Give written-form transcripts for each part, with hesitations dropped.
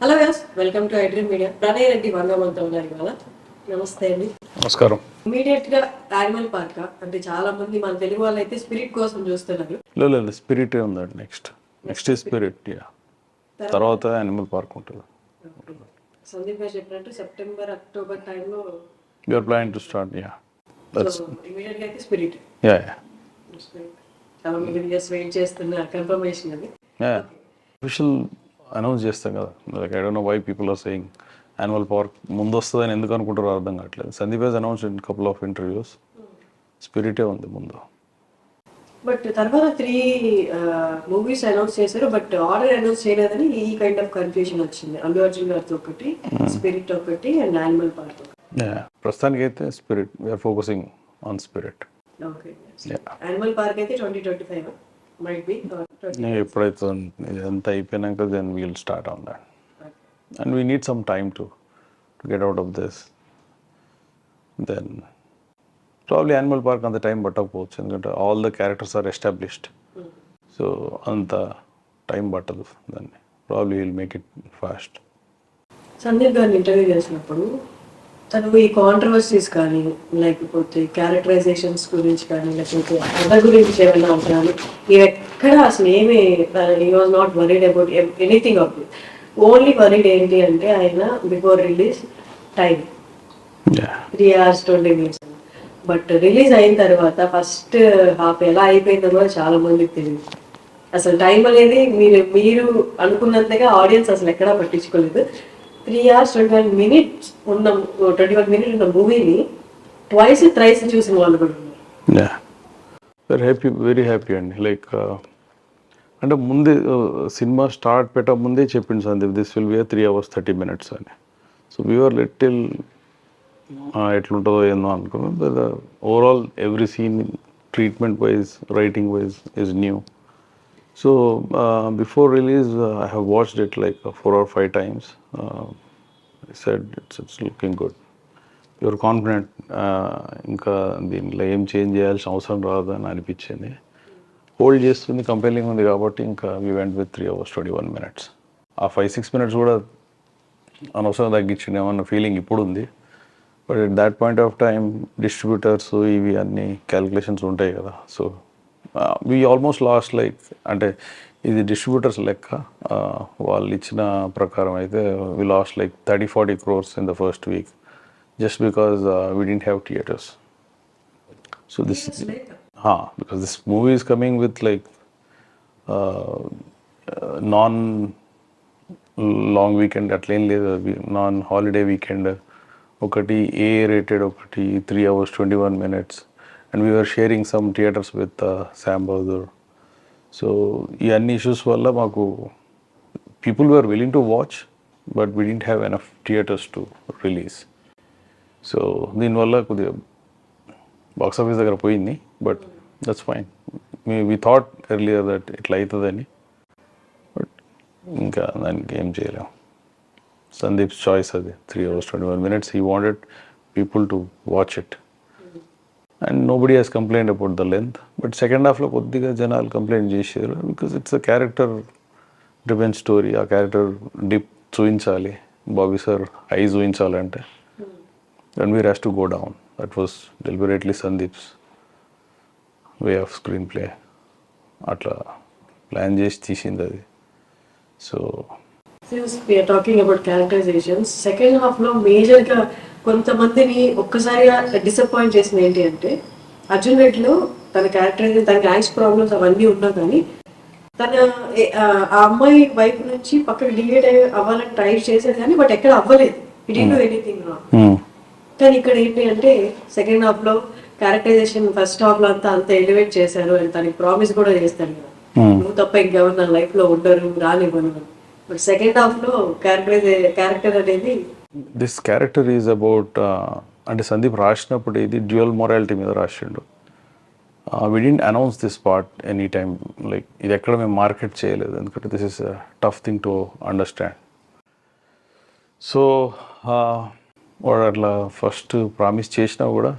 Hello yes welcome to iDream media. Pranay Reddy Vanga మనతో ఉన్నారు ఇవాళ. నమస్తే అండి. నమస్కారం. ఇమీడియట్ గా యానిమల్ పార్క్ అంటే చాలా మంది మన తెలుగు వాళ్ళు అయితే స్పిరిట్ కోసం చూస్తున్నారు. లేదు స్పిరిట్ ఉందండి. Next Spirit, yeah. తర్వాత యానిమల్ పార్క్ ఉంటుంది. సందీప్ గారు చెప్పినట్టు సెప్టెంబర్ అక్టోబర్ టైంలో you're planning to start, yeah. So immediate గా అయితే స్పిరిట్. యా. చాలా మంది ఇయర్స్ వెయిట్ చేస్తున్న కన్ఫర్మేషన్ అది. అఫీషియల్ అనౌన్స్ చేస్తాం కదా. Like I don't know why people are saying Animal Park ముందు వస్తుందని ఎందుకు అనుకుంటారో అర్థం కావట్లేదు. Sandeep has announce in couple of interviews. స్పిరిటే ఉంది ముందు. బట్ తర్వాత 3 మూవీస్ అనౌన్స్ చేశారు, బట్ ఆర్డర్ అనౌన్స్ చేయలేదని ఈ కైండ్ ఆఫ్ కన్ఫ్యూజన్ వచ్చింది. అల్లు అర్జున్ గారితో ఒకటి, స్పిరిట్ ఒకటి అండ్ యానిమల్ పార్క్ ఒకటి. ప్రస్తుతానికి అయితే spirit, we are focusing on spirit. Okay. Animal park అయితే 2025 మైట్ బి. ఎప్పుడైతే ఇదంతా అయిపోయినాక then we'll start on that. And we need some time to get out of this. Then probably animal park అంత time పట్టకపోవచ్చు, ఎందుకంటే all the characters are established. So అంత time పట్టదు దాన్ని. Probably will make it fast. Sandeep గారిని interview చేసినప్పుడు తను ఈ కాంట్రవర్సీస్ కానీ లేకపోతే క్యారెక్టరైజేషన్స్ గురించి కానీ లేకపోతే కథ గురించి ఏమైనా ఉంటాను ఎక్కడ అసలు ఏమి ఈ was not worried about anything of it. Only worried ఏంటి అంటే ఆయన before release time 3 hours 20 minutes. But release అయిన తర్వాత ఫస్ట్ హాఫ్ ఎలా అయిపోయిందో కూడా చాలా మందికి తెలియదు. అసలు టైం అనేది మీరు అనుకున్నంతగా ఆడియన్స్ అసలు ఎక్కడా పట్టించుకోలేదు. 3 hours 21 minutes ఉన్న 21 minutes ఉన్న మూవీని ట్వైస్ థ్రైస్ చూసిన వాళ్ళు కూడా ఉన్నారు. వెరీ హ్యాపీ అండి. లైక్ అంటే ముందే సినిమా స్టార్ట్ పెట్టక ముందే చెప్పింది Sandeep, this will be 3 hours 30 minutes అని. సో వీఆర్ లిటిల్ ఎట్లుంటుందో ఏందో అనుకున్నాం. But overall every scene treatment wise, writing wise is new. So before release I have watched it like 4 or 5 times. I said it's looking good. You're confident. ఇంకా దీనిలో ఏం change చేయాల్సిన అవసరం రాదని అనిపించింది. హోల్డ్ చేస్తుంది, కంపెలింగ్ ఉంది కాబట్టి ఇంకా we went with 3 hours 21 minutes. ఆ 5-6 minutes కూడా అనవసరం తగ్గించింది ఏమన్న ఫీలింగ్ ఇప్పుడు ఉంది. But at that point of time distributors ఇవి అన్ని క్యాలిక్యులేషన్స్ ఉంటాయి కదా. So we almost last like, అంటే ఇది డిస్ట్రిబ్యూటర్స్ లెక్క, వాళ్ళు ఇచ్చిన ప్రకారం అయితే we last like 30-40 crores in the first week just because we didn't have theatres. So this because this movie is coming with like non long weekend అట్లేం లేదు, non holiday weekend ఒకటి, ఏ రేటెడ్ ఒకటి, 3 hours 21 minutes. And we are sharing some theatres with Sam Bahadur. So ఈ అన్ని issues వల్ల మాకు people we are willing to watch, but we didn't have enough theatres to release. So దీనివల్ల కొద్దిగా బాక్స్ ఆఫీస్ దగ్గర పోయింది. But that's fine. We thought earlier that ఇట్లా అవుతుందని, బట్ ఇంకా దానికి ఏం చేయలేము. సందీప్స్ చాయిస్ అది. 3 hours 21 minutes. He wanted people to watch it. And nobody has complained about the length. But second half లో కొద్దిగా జనాలు కంప్లైంట్ చేశారు, because it's a character driven story. ఆ క్యారెక్టర్ డిప్ చూపించాలి, బాబీ సార్ హై చూపించాలంటే Ranveer has to go down. That was deliberately Sandeep's way of screen play. అట్లా plan చేసి తీసింది అది. సో since we are talking about characterizations, second half లో major గా కొంతమందిని ఒక్కసారిగా డిసప్పాయింట్ చేసింది ఏంటి అంటే, అర్జున్ రెడ్డిలో తన క్యారెక్టరైజేషన్, తన యాంగ్స్ ప్రాబ్లమ్స్ అవన్నీ ఉన్నా కానీ తన ఆ అమ్మాయి వైపు నుంచి పక్కకి డిలీట్ అవ్వాలని ట్రై చేసేది కానీ బట్ ఎక్కడ అవ్వలేదు. It do anything wrong. కానీ ఇక్కడ ఏంటి అంటే సెకండ్ హాఫ్ లో క్యారెక్టరైజేషన్ ఫస్ట్ హాఫ్ లో అంత ఎలివేట్ చేశారు. అండ్ తనకి ప్రామిస్ కూడా చేస్తాను కదా, నువ్వు తప్ప ఇంకెవరు నా లైఫ్ లో ఉండరు, రానివ్వను. బట్ సెకండ్ హాఫ్ లో క్యారెక్టర్ అనేది, దిస్ క్యారెక్టర్ ఈజ్ అబౌట్, అంటే సందీప్ రాసినప్పుడు ఇది డ్యూయల్ మొరాలిటీ మీద రాసిండు. We didn't announce this part any time. Like ఇది ఎక్కడ మేము మార్కెట్ చేయలేదు, ఎందుకంటే this is tough thing to understand. So వాడు అట్లా ఫస్ట్ ప్రామిస్ చేసినా కూడా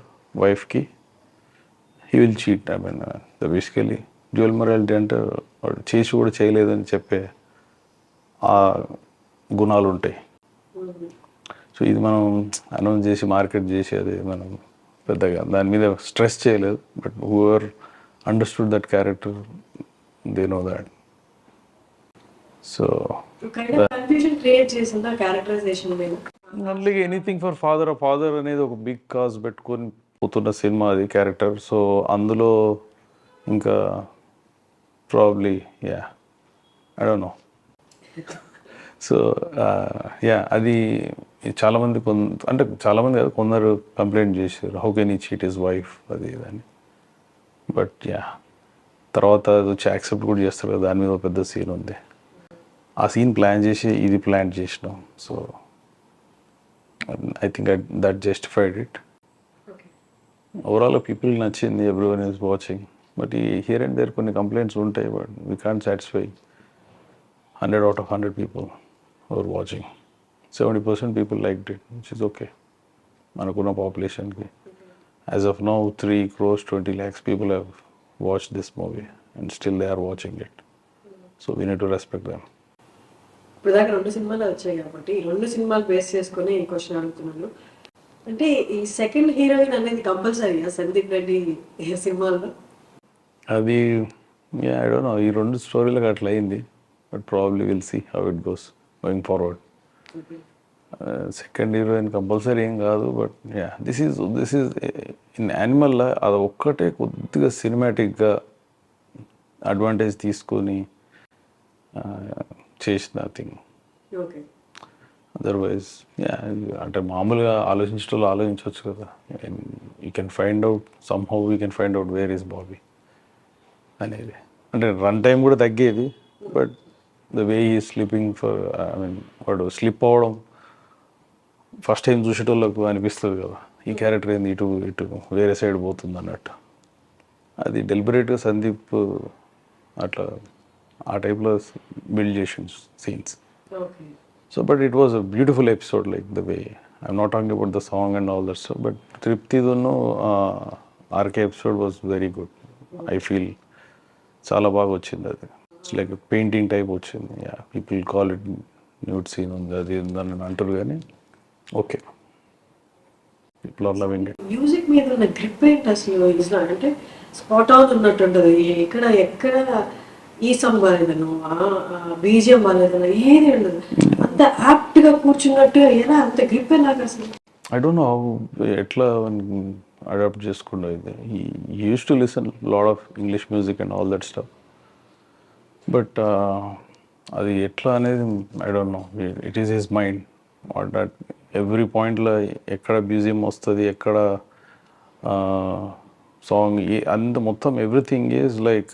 వైఫ్కి he will cheat. I mean basically dual morality అంటే వాడు చేసి కూడా చేయలేదని చెప్పే గుణాలు ఉంటాయి. సో ఇది మనం అనౌన్స్ చేసి మార్కెట్ చేసి అది మనం పెద్దగా దాని మీద స్ట్రెస్ చేయలేదు. But whoever understood that character they know that. So confusion create చేసిందా క్యారెక్టరైజేషన్ మీద? Only anything for father. ఆ ఫాదర్ అనేది ఒక బిగ్ కాజ్ పెట్టుకొని పోతున్న సినిమా అది క్యారెక్టర్. సో అందులో ఇంకా probably I don't no. So అది చాలామంది అంటే చాలామంది కాదు, కొందరు కంప్లైంట్ చేశారు, హౌ కెన్ ఈ చీట్ హిస్ వైఫ్ అది ఇదని. బట్ తర్వాత అది వచ్చి యాక్సెప్ట్ కూడా చేస్తారు కదా, దాని మీద ఒక పెద్ద సీన్ ఉంది. ఆ సీన్ ప్లాన్ చేసి ఇది ప్లాన్ చేసినాం. So I think that justified it. Overall పీపుల్కి నచ్చింది, ఎవ్రీవన్ ఈజ్ వాచింగ్. బట్ ఈ హియర్ అండ్ దేర్ కొన్ని కంప్లైంట్స్ ఉంటాయి, but we can't satisfy 100 out of 100 people who are watching. 70% people liked it, which is okay. Manakuna population ki. As of now, 3 crores 20 lakhs people have watched this movie and still they are watching it. So we need to respect them. ఇప్పుడు దాకా 2 సినిమాలు వచ్చాయి కాబట్టి 2 సినిమాలు base చేసుకొని ఈ question అడుగుతున్నాను. అంటే ఈ సెకండ్ హీరోయిన్ అనేది కంపల్సరీయా సందీప్ రెడ్డి సినిమాల్లో? అది ఐ డోంట్ నో, ఈ 2 స్టోరీలకు అట్లా అయింది. But probably we'll see how it goes going forward. Second heroine compulsory ఏం కాదు. But this is in animal అది ఒక్కటే కొద్దిగా సినిమాటిక్గా అడ్వాంటేజ్ తీసుకొని చేసిన థింగ్. అదర్వైజ్ అంటే మామూలుగా ఆలోచించడంలో ఆలోచించవచ్చు కదా. You can find out somehow you can find out where is Bobby అనేది. అంటే రన్ టైం కూడా తగ్గేది. బట్ ద వే ఈ స్లీపింగ్ ఫర్ వాడు స్లిప్ అవ్వడం ఫస్ట్ టైం చూసేటోళ్ళకు అనిపిస్తుంది కదా, ఈ క్యారెక్టర్ ఏంది ఇటు వేరే సైడ్ పోతుంది అన్నట్టు. అది డెలిబరేట్గా సందీప్ అట్లా ఆ టైప్లో బిల్డ్ చేసిన scenes. So but it was a beautiful episode, like the way I'm not talking about the song and all that stuff. But తృప్తిదోను ఆర్కే episode was very good. I feel చాలా బాగా వచ్చింది అది. ఇట్స్ లైక్ పెయింటింగ్ టైప్ వచ్చింది. People call it nude scene ఉంది అది దాన్ని అంటారు, కానీ okay, people are loving it. Music మీద ఉన్న గ్రిప్ ఏంటి అసలు? అంటే స్పాట్ ఆన్ ఉన్నట్టు ఉంటుంది. ఎక్కడ ఈ సాంగ్ బాగాలేదను, బీజిఎం బాగాలేదను, ఏది ఉండదు. అంత యాప్ట్గా కూర్చున్నట్టు ఎలా అంత గ్రిప్ ఎలాగ అసలు? ఐ డోంట్ నో ఎట్లా అడాప్ట్ చేసుకుంటా. ఇది use to listen lot of English music and all that stuff. But అది ఎట్లా అనేది I don't know. It is his mind. What that every పాయింట్లో ఎక్కడ బీజిఎం వస్తుంది, ఎక్కడ సాంగ్, అంత మొత్తం everything is like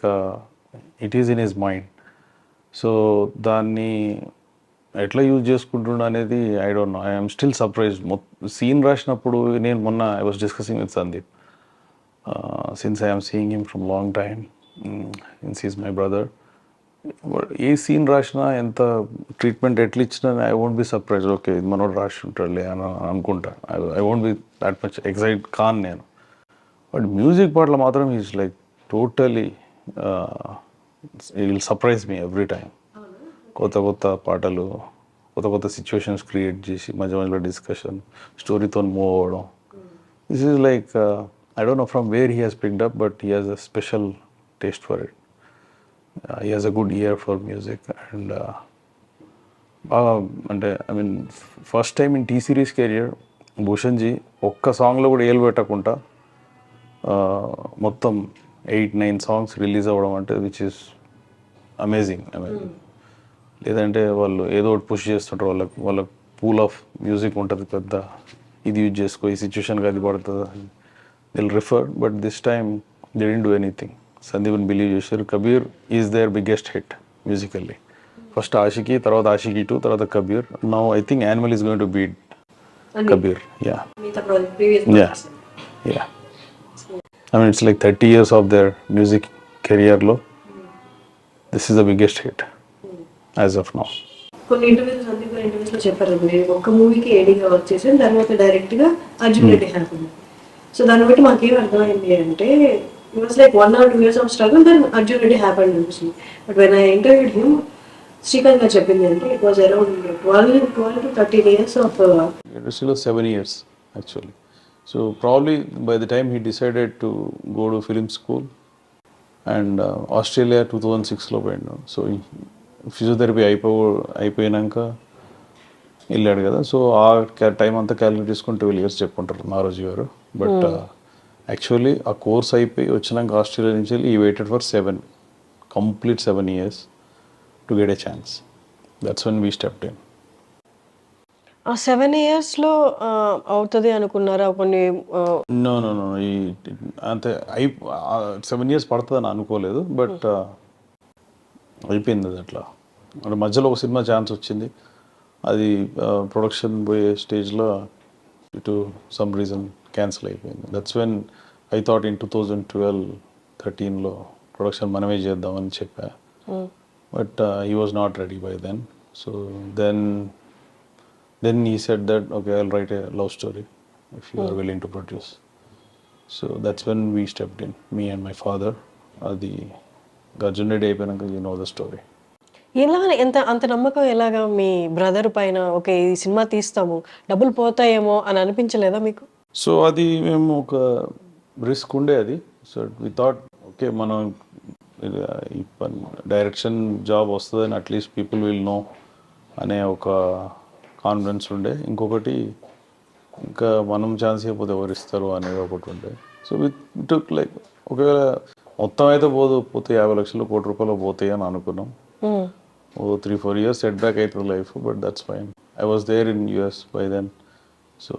it is in his mind. So దాన్ని ఎట్లా యూజ్ చేసుకుంటుండ అనేది I don't know. I'm still surprised. Scene రాసినప్పుడు నేను మొన్న I was discussing with Sandeep, since I'm seeing him from long time, since is my brother. ఏ scene రాసినా ఎంత ట్రీట్మెంట్ ఎట్లా ఇచ్చినా I won't be surprise. Okay, ఇది మనోడు రాసి ఉంటాడులే అని అనుకుంటా. I won't be that much excite కాన్ నేను. బట్ మ్యూజిక్ పాటలు మాత్రం is like totally will surprise me every time. కొత్త పాటలు, కొత్త సిచ్యువేషన్స్ క్రియేట్ చేసి మధ్య మధ్యలో డిస్కషన్, స్టోరీతో మూవ్ అవ్వడం. This is like I don't know from where he has picked up, but he has a special taste for it. He has a good ear for music and అంటే I mean first time in T Series career Bhushanji ఒక్క సాంగ్లో కూడా ఏలు పెట్టకుండా మొత్తం 8-9 songs release అవ్వడం అంటే which is amazing. I mean లేదంటే వాళ్ళు ఏదో ఒకటి పుష్ చేస్తుంటారు, వాళ్ళ పూల్ ఆఫ్ మ్యూజిక్ ఉంటుంది పెద్ద, ఇది యూజ్ చేసుకో, ఈ సిచ్యువేషన్కి అది పడుతుంది, దిల్ రిఫర్. But this time they didn't do anything. సందీప్ని బిలీవ్ చేశారు. Kabir is their biggest hit musically. First Aashiqui, తర్వాత ఆషికి 2, తర్వాత Kabir. Now I think Animal is going to beat Kabir. I mean, it's like 30 years of their music career లో this is the biggest hit as of now. కొన్ని interviews Sandeep గారి interviews లో చెప్పారు, నేను ఒక్క మూవీకి ఏడీగా వర్క్ చేశాను, తర్వాత డైరెక్ట్ గా అర్జున్ రెడ్డి హ్యాపీ. సో దాన్ని బట్టి మాకేం అర్థమైంది అంటే it was like 1 or 2 years of struggle, then Arjun Reddy happened. But when I interviewed him, Srikanth గారు చెప్పింది అంటే it was around 12 to 13 years of Industry of 7 years actually. So probably by the time he decided to go to film school and Australia 2006 లో పోయిండు. So physiotherapy అయిపోయినాక వెళ్ళాడు కదా. So ఆ time అంతా క్యాలిక్యులేట్ చేసుకుని 12 years చెప్పుకుంటారు నారోజీ గారు. బట్ యాక్చువల్లీ ఆ కోర్స్ అయిపోయి వచ్చినాక ఆస్ట్రేలియా నుంచి వెళ్ళి ఈ waited for 7 years to get a chance. That's when we stepped in. ఆ 7 ఇయర్స్‌లో అవుతది అనుకున్నారా? కొన్ని నో నో నో ఈ అంతే 7 years పడుతుందని అనుకోలేదు. బట్ అయిపోయింది అది అట్లా. అంటే మధ్యలో ఒక సినిమా ఛాన్స్ వచ్చింది, అది ప్రొడక్షన్ పోయే స్టేజ్లో ఇటు సమ్ రీజన్ క్యాన్సిల్ అయిపోయింది. That's when I thought in 2012-13లో ప్రొడక్షన్ మనమే చేద్దామని చెప్పా. But he was not ready by then. So then he said that okay, I'll write a love story if you are willing to produce. So that's when we stepped in, me and my father. అది గర్జున్ రెడ్డి అయిపోయినాక you know the story. ఎలాగ అంత నమ్మకం ఎలాగా మీ brother పైన? Okay, ఈ cinema తీస్తాము, డబ్బులు పోతాయేమో అని అనిపించలేదా మీకు? సో అది మేము ఒక రిస్క్ ఉండే అది. సో వి థాట్ ఓకే, మనం ఈ డైరెక్షన్ జాబ్ వస్తుందని అట్లీస్ట్ పీపుల్ విల్ నో అనే ఒక కాన్ఫిడెన్స్ ఉండే. ఇంకొకటి ఇంకా మనం ఛాన్స్ ఇవ్వకపోతే ఎవరు ఇస్తారు అనేది ఒకటి ఉండే. సో విత్ టుక్ లైక్ ఒకవేళ మొత్తం అయితే పోతే 50 లక్షలు కోటి రూపాయలు పోతాయి అని అనుకున్నాం. 3-4 years సెట్ బ్యాక్ అవుతుంది life, but that's fine. I was there in US by then. So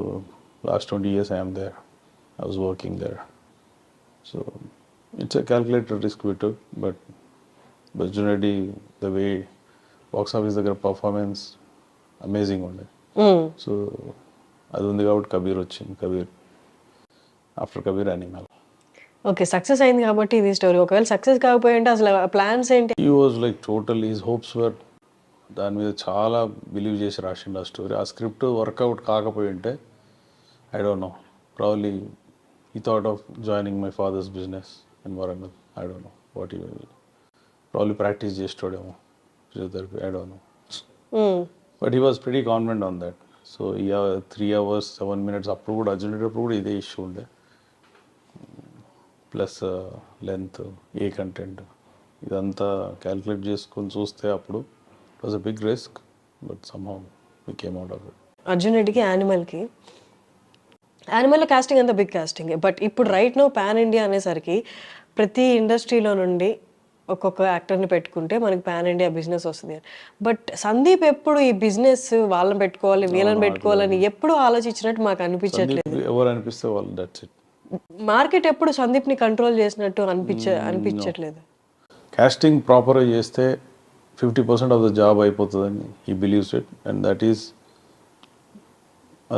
last 20 years I'm there. I was working there. So it's a calculated risk we took. But Arjun Reddy the way box office దగ్గర performance amazing ఉండే. సో అది ఉంది కాబట్టి కబీర్ వచ్చింది. Kabir after Kabir Animal. Okay, success అయింది కాబట్టి ఇది స్టోరీ. ఒకవేళ సక్సెస్ కాకపోయి ఉంటే అసలు ప్లాన్స్ ఏంటి? He was like total his hopes were దాని మీద చాలా బిలీవ్ చేసి రాసిండు ఆ స్టోరీ. ఆ స్క్రిప్ట్ వర్కౌట్ కాకపోయి ఉంటే I don't know, probably he thought of joining my father's business in Warangal. I don't know what he probably practice చేస్తాడేమో physiotherapy, I don't know. But he was pretty confident on that. So 3 hours 7 minutes అప్పుడు కూడా అప్పుడు కూడా ఇదే issue ఉండే. Plus length, ఏ content, ఇదంతా calculate చేసుకొని చూస్తే అప్పుడు it was a big risk. But somehow we came out of it. Arjun రెడ్డికి యానిమల్లో కాస్టింగ్ అంతా బిగ్ కాస్టింగ్. బట్ ఇప్పుడు రైట్ నో పాన్ ఇండియా అనేసరికి ప్రతి ఇండస్ట్రీలో నుండి ఒక్కొక్క యాక్టర్ని పెట్టుకుంటే మనకి పాన్ ఇండియా బిజినెస్ వస్తుంది. బట్ సందీప్ ఎప్పుడు ఈ బిజినెస్ వాళ్ళని పెట్టుకోవాలి వీళ్ళని పెట్టుకోవాలని ఎప్పుడు ఆలోచించినట్టు మాకు అనిపించట్లేదు. ఎవరు అనిపిస్తే వాళ్ళు, దట్స్ ఇట్. మార్కెట్ ఎప్పుడు సందీప్ని కంట్రోల్ చేసినట్టు అనిపించట్లేదు. కాస్టింగ్ ప్రాపర్గా చేస్తే 50% ఆఫ్ ద జాబ్ అయిపోతుందని he believes it. And that is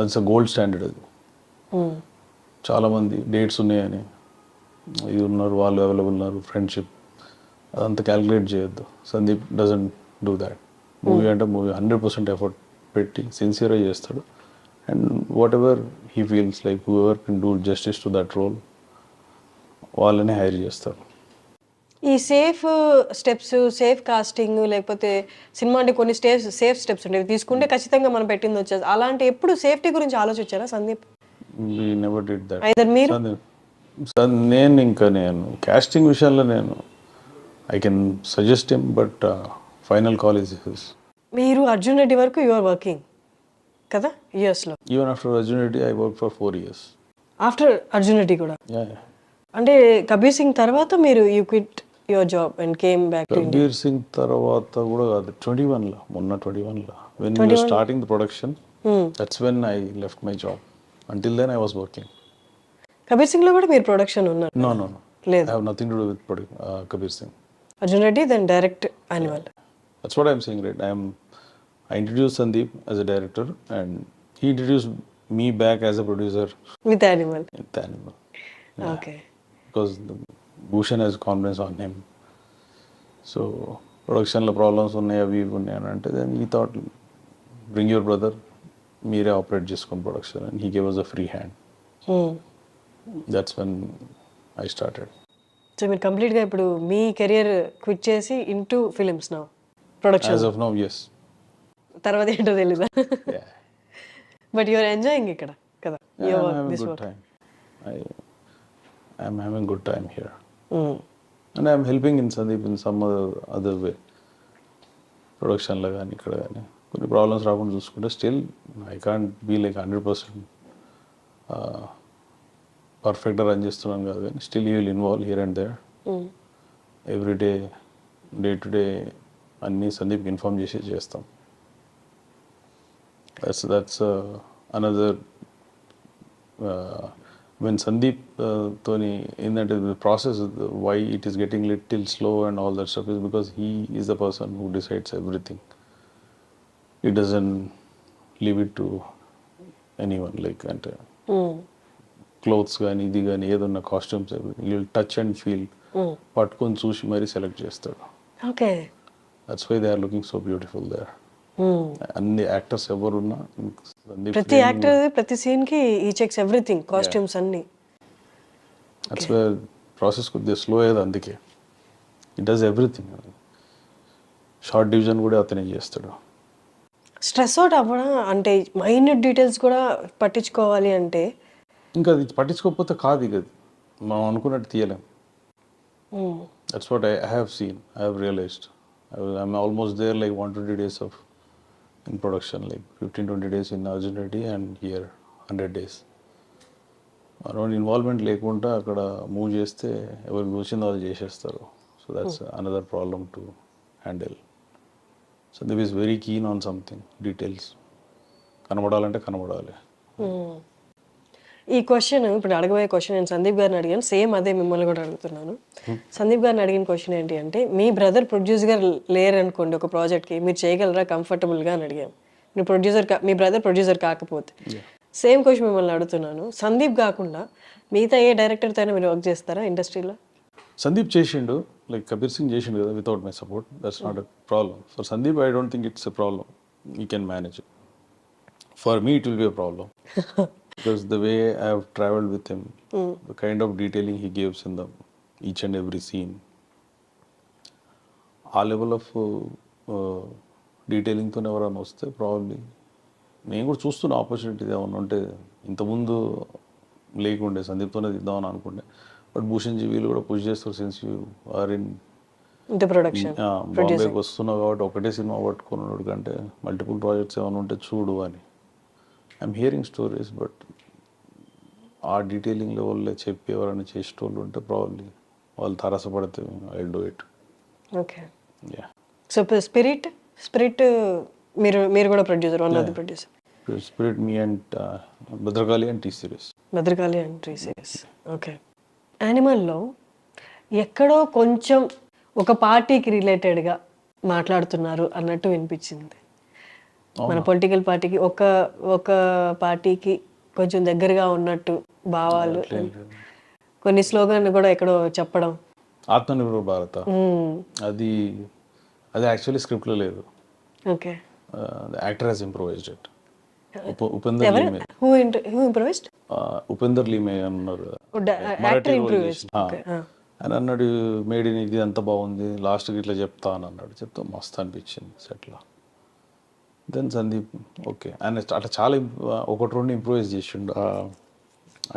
అట్స్ a gold standard. అది చాలామంది డేట్స్ ఉన్నాయని ఇది ఉన్నారు, వాళ్ళు అవైలబుల్ ఉన్నారు, ఫ్రెండ్షిప్, అదంతా క్యాల్కులేట్ చేయొద్దు. Sandeep doesn't do that. Movie అంటే మూవీ 100% ఎఫర్ట్ పెట్టి సిన్సియర్గా చేస్తాడు. And whatever he feels like whoever can do justice to that role వాళ్ళని హైర్ చేస్తారు. ఈ సేఫ్ కాస్టింగ్ లేకపోతే సినిమా అంటే కొన్ని సేఫ్ స్టెప్స్ ఉండేవి తీసుకుంటే ఖచ్చితంగా మనం పెట్టింది వచ్చేది. అలాంటి ఎప్పుడు సేఫ్టీ గురించి ఆలోచించారా Sandeep? We never did that. Either మీరు నేను కాస్టింగ్ విషయంలో I can suggest him, but final call is his. మీరు అర్జున్ రెడ్డి వరకు యు ఆర్ వర్కింగ్ కదా యుఎస్లో? Even after Arjun Reddy, I worked for 4 years. After Arjun Reddy కూడా? Yeah. అంటే కబీర్ సింగ్ తర్వాత మీరు you quit your job and came back to India? Kabir Singh తర్వాత కూడా కాదు, 21లో, మొన్న 21లో when we were starting the production, that's when I left my job. Until then I was working. Kabir Singh లో కూడా మీరు ప్రొడక్షన్ ఉన్నారు? No. లేదు. I have nothing to do with Kabir Singh. Arjun Reddy, then direct Animal. That's what I'm saying, right? I introduced Sandeep as a director, and he introduced me back as a producer. With Animal. With Animal. Yeah. Okay. Because Bhushan has confidence on him. So production lo problems ఉన్నాయి అవి ఉన్నాయి అని అంటే then he thought, bring your brother, మీరే operate చేసుకోండి production, and he gave us a free hand. That's when I started. So మీరు కంప్లీట్గా ఇప్పుడు మీ కెరియర్ క్విట్ చేసి ఇంటూ ఫిలిమ్స్ నా production As of now, yes. తర్వాత ఏంటో తెలీదా? Yeah. బట్ యూఆర్ ఎంజాయింగ్ ఇక్కడ కదా? Yeah, your I'm work, having this good work. time. I'm having good time here. And I'm helping in Sandeep in some other way. ప్రొడక్షన్లో కానీ ఇక్కడ కానీ కొన్ని ప్రాబ్లమ్స్ రాకుండా చూసుకుంటే still I can't be like 100% పర్ఫెక్ట్గా రన్ చేస్తున్నాను కాదు కానీ still you will involve here and there. Every day to day అన్నీ సందీప్కి ఇన్ఫార్మ్ చేసి చేస్తాం. That's another when Sandeep Tony in that process, why it is getting little slow and all that stuff is because he is the person who decides everything. He doesn't leave it to anyone like and clothes gaani idi gaani edonna costumes everything you'll touch and feel పట్టుకొని చూసి మరీ select చేస్తాడు. Okay. That's why they are looking so beautiful there. అన్ని actors ఎవరున్నా ప్రతి actor ప్రతి scene కి ఈ చెక్స్ ఎవ్రీథింగ్, కాస్ట్యూమ్స్ అన్ని. దట్స్ వై ప్రాసెస్ కొద్దిగా స్లో అయ్యేది అందుకే. It does everything. Shot division కూడా అతనే చేస్తాడు. స్ట్రెస్ అవుట్ అవ్వడం అంటే మైన్యూట్ డీటెయిల్స్ కూడా పట్టించుకోవాలి అంటే ఇంకా అది పట్టించుకోకపోతే కాదు ఇక అది మనం అనుకున్నట్టు తీయలేం. That's what I have seen, I have realized. I'm almost there like 120 days of in production, like 15-20 days in Arjun Reddy and here 100 days. Around involvement లేకుండా అక్కడ మూవ్ చేస్తే ఎవరికి వచ్చిందో వాళ్ళు చేసేస్తారు. So that's another problem to handle. Sandeep is very keen on something, details కనబడాలంటే కనబడాలి. ఈ క్వశ్చన్ ఇప్పుడు అడగబోయే క్వశ్చన్ నేను సందీప్ గారిని అడిగాను, సేమ్ అదే మిమ్మల్ని కూడా అడుగుతున్నాను. సందీప్ గారిని అడిగిన క్వశ్చన్ ఏంటి అంటే, మీ బ్రదర్ ప్రొడ్యూసర్ లేరు అనుకోండి ఒక ప్రాజెక్ట్కి, మీరు చేయగలరా కంఫర్టబుల్గా అని అడిగాను. మీరు ప్రొడ్యూసర్ మీ బ్రదర్ ప్రొడ్యూసర్ కాకపోతే సేమ్ క్వశ్చన్ మిమ్మల్ని అడుగుతున్నాను. సందీప్ కాకుండా మిగతా ఏ డైరెక్టర్తో అయినా మీరు వర్క్ చేస్తారా ఇండస్ట్రీలో? సందీప్ చేసిండు, లైక్ కబీర్ సింగ్ చేసిండు కదా, without my support. That's not a problem. For Sandeep I don't think it's a problem. You can manage it. For me it will be a problem. Because the way I have traveled with him, the kind of detailing he gives in the each and every scene, ఆ level of డీటెయిలింగ్తో ఎవరైనా వస్తే probably నేను కూడా చూస్తున్న opportunity ఏమన్నా ఉంటే ఇంతకుముందు లేకుండే సందీప్తోనే ఇద్దామని అనుకుంటే. బట్ భూషణ్ జీ వీళ్ళు కూడా పుష్ చేస్తారు, since you are in production బాంబేకి వస్తున్నావు కాబట్టి ఒకటే సినిమా పట్టుకున్నాడు కంటే మల్టిపుల్ ప్రాజెక్ట్స్ ఏమైనా ఉంటే చూడు అని. ఐఎమ్ హియరింగ్ స్టోరీస్, బట్ ఆ డీటెయిలింగ్ లెవెల్లో చెప్పి ఎవరైనా చేసేటోళ్ళు ఉంటే ప్రాబ్లీ వాళ్ళు తరసపడితే I do it. Okay. So Spirit మీరు కూడా producer, one of the producer. Spirit మీ and Bhadrakali and T Series. Bhadrakali and T Series. Okay. యానిమల్లో ఎక్కడో కొంచెం ఒక పార్టీకి రిలేటెడ్గా మాట్లాడుతున్నారు అన్నట్టు వినిపించింది. మన పొలిటికల్ పార్టీకి ఒక పార్టీకి కొంచెం దగ్గరగా ఉన్నట్టు భావాలు, కొన్ని స్లోగన్ కూడా ఎక్కడో చెప్పడం. ఆత్మనిర్భర్ భారత అది యాక్చువల్లీ స్క్రిప్ట్లో లేదు. Okay. Actor has improvised it. Upender Limaye. Who improvised? Upender Limaye అన్నారు అని అన్నాడు. మేడ్ ఇన్ ఇది అంత బాగుంది, లాస్ట్కి ఇట్లా చెప్తా అని అన్నాడు. చెప్తా మస్తు అనిపించింది సెట్లో. దెన్ సందీప్ ఓకే ఆయన అట్లా చాలా ఒకటి రెండు ఇంప్రూవైజ్ చేసిండు.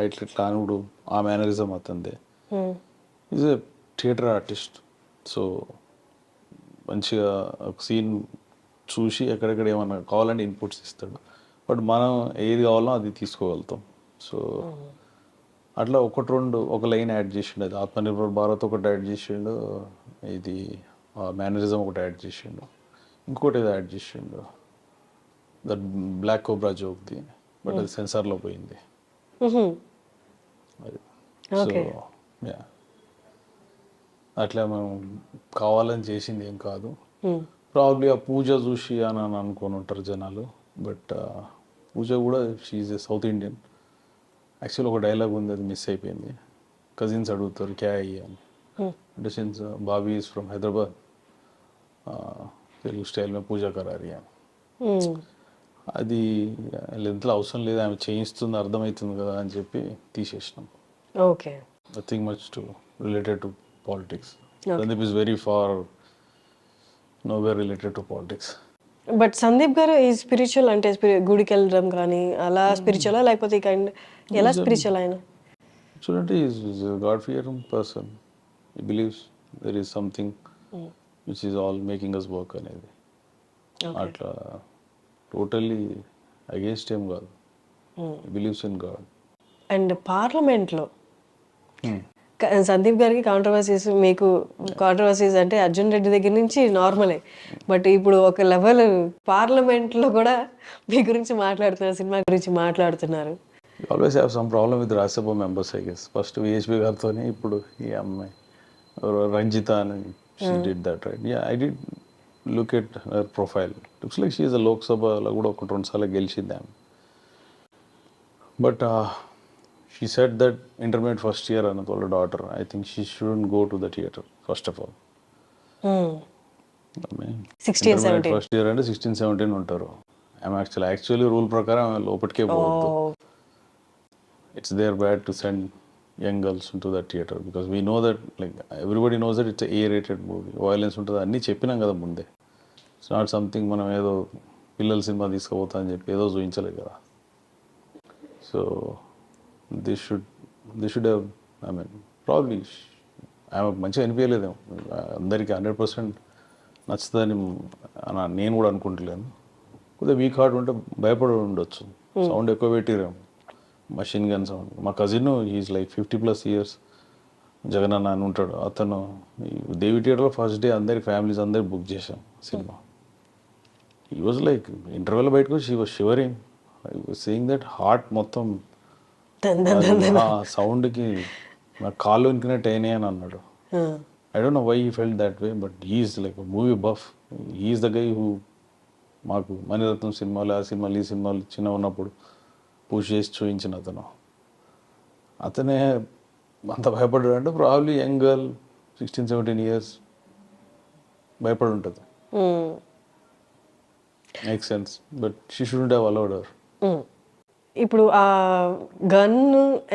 ఇట్లా అనుడు ఆ మేనరిజం అతందే. Is a theatre artist. So మంచిగా ఒక సీన్ చూసి ఎక్కడెక్కడ ఏమన్నా కావాలంటే ఇన్పుట్స్ ఇస్తాడు. బట్ మనం ఏది కావాలో అది తీసుకోగలుగుతాం. సో అట్లా ఒకటి రెండు ఒక లైన్ యాడ్ చేసిండు. అది ఆత్మనిర్భర్ భారత్ ఒకటి యాడ్ చేసిండు, ఇది మేనరిజం ఒకటి యాడ్ చేసిండు, ఇంకోటి ఏదో యాడ్ చేసిండు, దట్ బ్లాక్ కోబ్రా జోక్ది. బట్ అది సెన్సార్లో పోయింది. అది సో యా అట్లా మనం కావాలని చేసింది ఏం కాదు. ప్రాబ్లీ ఆ పూజ చూసి అని అనుకొని ఉంటారు జనాలు. బట్ పూజ కూడా she's a south Indian. Actually ఒక డైలాగ్ ఉంది, అది మిస్ అయిపోయింది. కజిన్స్ అడుగుతారు క్యా అయ్యి అని. అంటే since Bobby is from Hyderabad, Telugu style మే పూజ కరారి అని. అది లెంత్లో అవసరం లేదు, ఆమె చేయిస్తుంది అర్థమవుతుంది కదా అని చెప్పి తీసేసినాం. Okay. Nothing much to related to politics. Sandeep is very far nowhere related to politics. But Sandeep గారు ఈ స్పిరిచువల్ అంటే గుడికి వెళ్ళడం కానీ అలా స్పిరిచువలా లేకపోతే ఈ కైండ్ ఎలా స్పిరిచువల్ ఆయన? Actually, he's a God-fearing person. He believes there is something which is all making us work అనేది. అట్లా టోటల్లీ అగేన్స్ట్ ఏం కాదు. He believes in God. And పార్లమెంట్లో సందీప్ గారికి కాంట్రవర్సీస్, మీకు కాంట్రవర్సీస్ అంటే అర్జున్ రెడ్డి దగ్గర నుంచి నార్మలే, బట్ ఇప్పుడు ఒక లెవెల్ పార్లమెంట్లో కూడా మీ గురించి మాట్లాడుతున్నారు, సినిమా గురించి మాట్లాడుతున్నారు. You always have some problem with Rajyasabha members, I guess. First VHP గారితోనే, ఇప్పుడు ఈ అమ్మాయి రంజిత అని, she did that, right? Yeah, I did look at her profile. Looks like she is a Lok Sabha కూడా ఒక 2 సార్లు గెలిచింది ఆమె. But she said that intermediate first year and told her daughter, I think she shouldn't go to the theatre, first of all. I mean, 16-17 first year అంటే 16-17 ఉంటారు. ఆమె actually rule ప్రకారం ఆమె లోపలికే పోవద్దు. It's their bad to send young girls into the theatre because we know that, like, everybody knows that it's a A-rated movie. Violence ఉంటుంది అన్నీ చెప్పినాం కదా ముందే. It's not something మనం ఏదో పిల్లల సినిమా తీసుకుపోతా అని చెప్పి ఏదో చూపించలేదు కదా. So they should have, I mean, probably ఆమె మంచిగా అనిపించలేదేమో, అందరికీ 100% నచ్చుతుందని నేను కూడా అనుకుంటలేను. కొద్దిగా వీక్ హార్ట్ ఉంటే భయపడి ఉండొచ్చు, సౌండ్ ఎక్కువ పెట్టిరేమో, మషిన్ గన్ సౌండ్. మా cousin is like 50+ years Jagananna అని ఉంటాడు, అతను దేవి థియేటర్లో ఫస్ట్ డే అందరి ఫ్యామిలీస్ అందరు బుక్ చేశాం సినిమా. ఈ వాజ్ లైక్ ఇంటర్వెల్ బయటకు she was shivering, I was saying that heart మొత్తం సౌండ్కి నా కాళ్ళు వణికినట్టు అయినాయి అని అన్నాడు. I don't know why he felt that way, but he's like movie buff. He's the guy who మాకు మణిరత్నం సినిమాలు, ఆ సినిమాలు, ఈ సినిమాలు చిన్న ఉన్నప్పుడు పుష్ చేసి చూపించిన అతనే అంత భయపడ్డాడు అంటే ప్రాబ్లీ యంగ్ గర్ల్ 16-17 years భయపడి ఉంటుంది. Make sense, but she shouldn't have allowed her. ఇప్పుడు ఆ గన్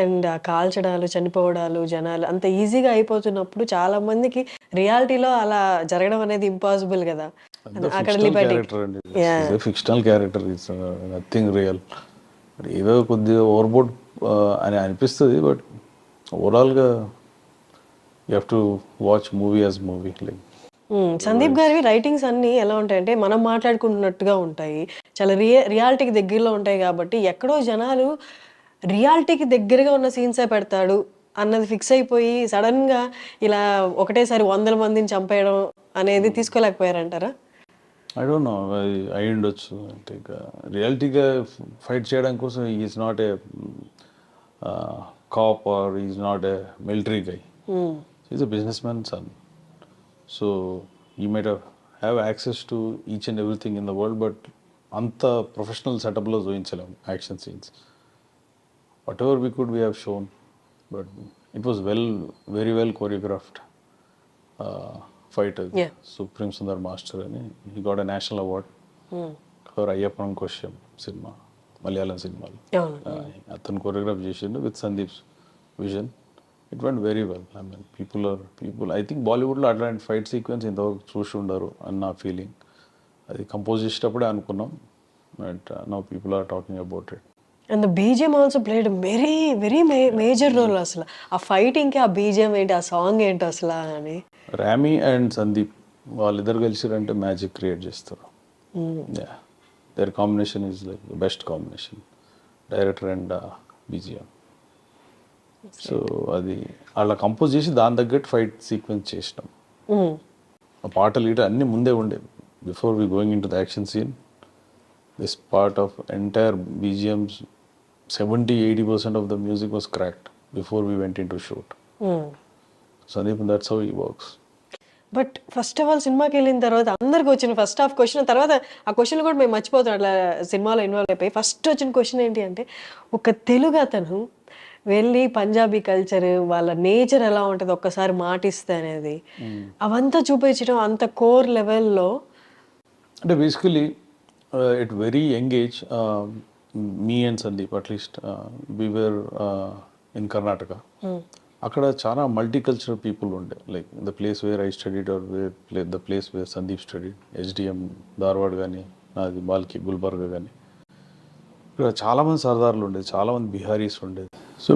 అండ్ ఆ కాల్చడాలు, చనిపోవడాలు, జనాలు అంత ఈజీగా అయిపోతున్నప్పుడు చాలా మందికి రియాలిటీలో అలా జరగడం అనేది ఇంపాసిబుల్ కదా. అక్కడ fictional character, it's nothing real. ఏదో కొద్దిగా ఓవర్బోర్డ్ అని అనిపిస్తుంది, బట్ ఓవరాల్గా you have to watch movie as movie. Like Sandeep గారివి రైటింగ్స్ అన్నీ ఎలా ఉంటాయంటే మనం మాట్లాడుకుంటున్నట్టుగా ఉంటాయి, చాలా రియాలిటీకి దగ్గరలో ఉంటాయి. కాబట్టి ఎక్కడో జనాలు రియాలిటీకి దగ్గరగా ఉన్న సీన్సే పెడతాడు అన్నది ఫిక్స్ అయిపోయి సడన్గా ఇలా ఒకటేసారి 100 మందిని చంపేయడం అనేది తీసుకోలేకపోయారంటారా? ఐ డోంట్ నో, అయి ఉండొచ్చు. అంటే ఇక రియాలిటీగా ఫైట్ చేయడం కోసం is not a cop or is not a military guy, is a business man son. So you might have access to each and everything in the world, but అంత professional సెటప్లో చూపించలేము action scenes. Whatever we could we have shown, but it was very well choreographed fight. Supreme Sundar master అని, he got a national award for Ayyappan క్వశ్చన్ cinema, Malayalam సినిమాలో. అతను choreograph చేసిండు with Sandeep's vision. It went very well. I mean people I think బాలీవుడ్లో అట్లాంటి fight sequence ఇంతవరకు చూసి ఉండరు అని నా ఫీలింగ్. అది కంపోజ్ చేసేటప్పుడే అనుకున్నాం, but now people are talking about it. And the BGM also played very very major role. అసలు ఆ ఫైటింగ్కి ఆ బీజిఎం ఏంటి, ఆ సాంగ్ ఏంటి అసలు అని. రామీ అండ్ సందీప్ వాళ్ళిద్దరు కలిసిరంటే మ్యాజిక్ క్రియేట్ చేస్తారు. Their combination is like the best combination, director and BGM. So అది అలా కంపోజ్ చేసి దాని తగ్గట్టు ఫైట్ సీక్వెన్స్ చేసినాం. ఆ పాటలు ఇటు అన్నీ ముందే ఉండేవి. Before we going in to the action scene, this part of entire BGMs 70-80% of the music was cracked before we went in to shoot. Sandeep, that's how he works. But first of all సినిమాకి వెళ్ళిన తర్వాత అందరికి వచ్చిన first half question, తర్వాత ఆ question కూడా మేము మర్చిపోతాం అట్లా సినిమాలో ఇన్వాల్వ్ అయిపోయి. ఫస్ట్ వచ్చిన క్వశ్చన్ ఏంటి అంటే, ఒక తెలుగు అతను వెళ్ళి పంజాబీ కల్చర్, వాళ్ళ నేచర్ ఎలా ఉంటుంది ఒక్కసారి మాటిస్తే అనేది, అవంతా చూపించడం అంత కోర్ లెవెల్లో. అంటే basically at very young age, me and Sandeep at least we were in Karnataka. అక్కడ చాలా మల్టీకల్చరల్ పీపుల్ ఉండే, like the place where I studied or the place where Sandeep studied, HDM Dharwad కానీ, నాది బాల్కి గుల్బర్గా కానీ, ఇక్కడ చాలామంది సర్దార్లు ఉండేది, చాలామంది బిహారీస్ ఉండేది. సో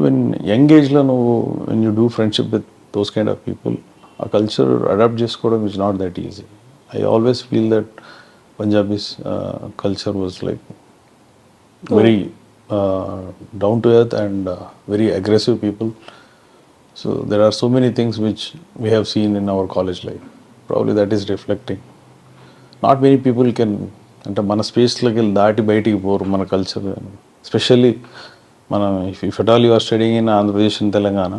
యంగ్ ఏజ్లో నువ్వు when you do friendship with those kind of people, ఆ కల్చర్ అడాప్ట్ చేసుకోవడం is not that easy. I always feel that Punjabis culture was like very down to earth and very aggressive people. So there are so many things which we have seen in our college life. Probably that is reflecting. Not many people can, అంటే మన స్పేస్లోకి వెళ్ళి దాటి బయటికి పోరు మన culture. Especially మనం if at all you are studying in Andhra Pradesh in Telangana,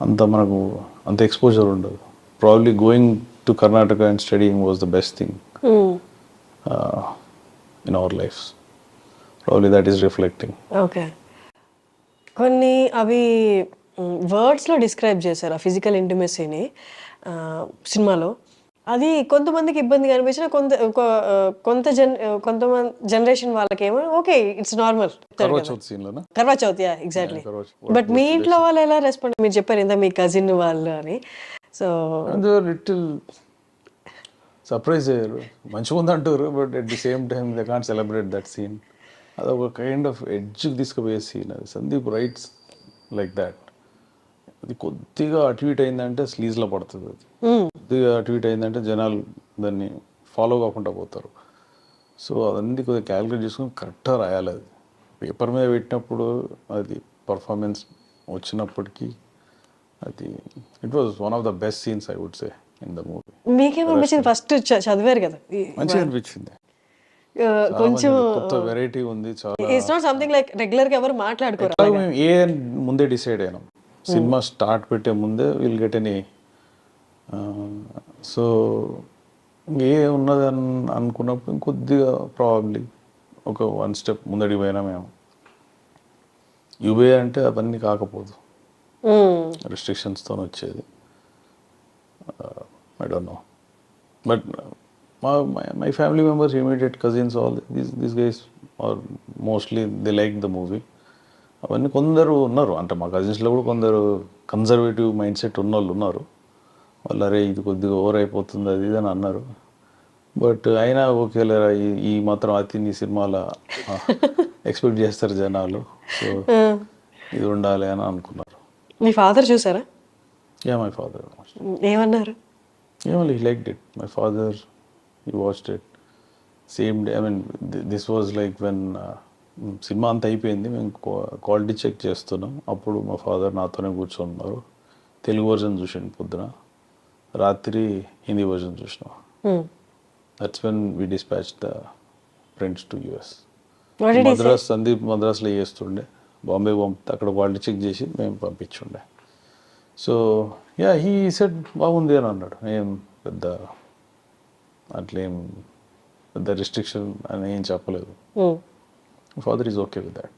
అంత మనకు అంత ఎక్స్పోజర్ ఉండదు. Probably going to Karnataka and studying was the best thing in our lifes. Probably that is reflecting. Okay, కొన్ని అవి వర్డ్స్లో డిస్క్రైబ్ చేశారు ఆ ఫిజికల్ ఇంటిమసీని సినిమాలో. అది కొంతమందికి ఇబ్బందిగా అనిపించిన కొంతమంది జనరేషన్ వాళ్ళకేమో okay it's normal. Karva Chauth, yeah exactly. But మీ ఇంట్లో వాళ్ళు ఎలా రెస్పాండ్? మీరు చెప్పారు ఇంత మీ కజిన్ వాళ్ళు అని. సో లిటిల్ సర్ప్రైజ్ అయ్యారు, మంచిగా ఉంది అంటారు, but at the same time they can't celebrate that scene. అదొక కైండ్ ఆఫ్ ఎడ్జ్కి తీసుకుపోయే సీన్ అది. Sandeep writes like that. అది కొద్దిగా అటు ఇటు అయిందంటే స్లీజ్లో పడుతుంది, అది కొద్దిగా అటు ఇటు అయిందంటే జనాలు దాన్ని ఫాలో కాకుండా పోతారు. సో అదన్నీ కొద్దిగా క్యాలిక్యులేట్ చేసుకొని కరెక్ట్గా రాయాలి. అది పేపర్ మీద పెట్టినప్పుడు అది పర్ఫార్మెన్స్ వచ్చినప్పటికీ అది it was one of the best scenes I would say in the movie. మీకేమనిపించింది? ఫస్ట్ చదివారు కదా, మంచిగా అనిపించింది. కొంచెం కొత్త వెరైటీ ఉంది చాలా. It's not something like regular గా ఎవరు మాట్లాడుకోరు. మేము ఏ ముందే డిసైడ్ అయినాం, సినిమా స్టార్ట్ పెట్టే ముందే విల్ గెట్ ఎనీ. సో ఏ ఉన్నది అనుకున్నప్పుడు ఇంకొద్దిగా ప్రాబబ్లీ ఒక 1 స్టెప్ ముందడికి పోయినా మేము. యూబే అంటే అవన్నీ కాకపోదు, రెస్ట్రిక్షన్స్తో వచ్చేది. I don't no, but my family members, immediate cousins, all these guys are mostly they like the movie. అవన్నీ కొందరు ఉన్నారు, అంటే మా కజిన్స్లో కూడా కొందరు కన్జర్వేటివ్ మైండ్ సెట్ ఉన్న వాళ్ళు ఉన్నారు. వాళ్ళు అరే ఇది కొద్దిగా ఓవర్ అయిపోతుంది అది ఇది అని అన్నారు. బట్ అయినా ఓకేలేరా, ఈ మాత్రం అతి నీ సినిమాలో ఎక్స్పెక్ట్ చేస్తారు జనాలు, సో ఇది ఉండాలి అని అనుకున్నారు. మీ ఫాదర్ చూసారా? Yeah, my father. ఏమన్నారు? ఏమో, he liked it. My father, he watched it same day. I mean, this was like when cinema అంతా అయిపోయింది, మేము క్వాలిటీ చెక్ చేస్తున్నాం. అప్పుడు మా ఫాదర్ నాతోనే కూర్చొన్నారు. తెలుగు వర్జన్ చూసాను పొద్దున, రాత్రి హిందీ వర్జన్ చూసినాం. That's when we dispatch the prints to US. Madras, Sandeep మద్రాస్లో చేస్తుండే, బాంబే పంపితే అక్కడ క్వాలిటీ చెక్ చేసి మేము పంపించుండే. సో యా, హీ సెడ్ బాగుంది అని అన్నాడు. ఏం పెద్ద అట్లేం పెద్ద రిస్ట్రిక్షన్ అని ఏం చెప్పలేదు. Father is okay with that.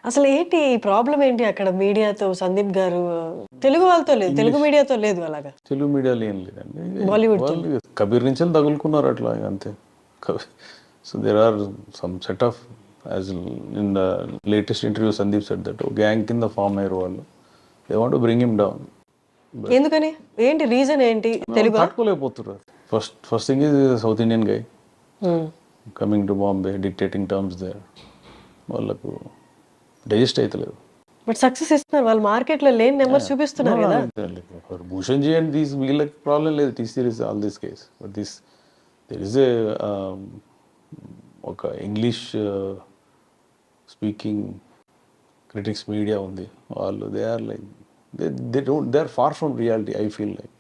అసలు ఏంటి ప్రాబ్లం ఏంటి అక్కడ మీడియాతో? సందీప్ గారు తెలుగు వాళ్ళతో లేదు, తెలుగు మీడియాతో లేదు, అలాగా తెలుగు మీడియాలో ఏం లేదండి. బాలీవుడ్ కబీర్ నుంచి తగులుకున్నారు అట్లా అంతే. So there are some set of, as in the latest interview Sandeep said that gang కింద ఫామ్ అయ్యారు వాళ్ళు. They want to bring him down. ఎందుకని? ఏంటి రీజన్ ఏంటి? తెలుగు తట్టుకోలేకపోతున్నారు. First thing is South Indian guy coming to Bombay, dictating terms there. వాళ్ళకు digest అవుతలేదు. But success ఇస్తున్నారు వాళ్ళు, మార్కెట్లో లేని నెంబర్ చూపిస్తున్నారు కదా. భూషణ్ జీ అండ్ దీస్ వీళ్ళకి ప్రాబ్లం లేదు, TCRS all this case. But there is a ఒక ఇంగ్లీష్ స్పీకింగ్ క్రిటిక్స్ మీడియా ఉంది, వాళ్ళు they are like they are far from reality. I feel like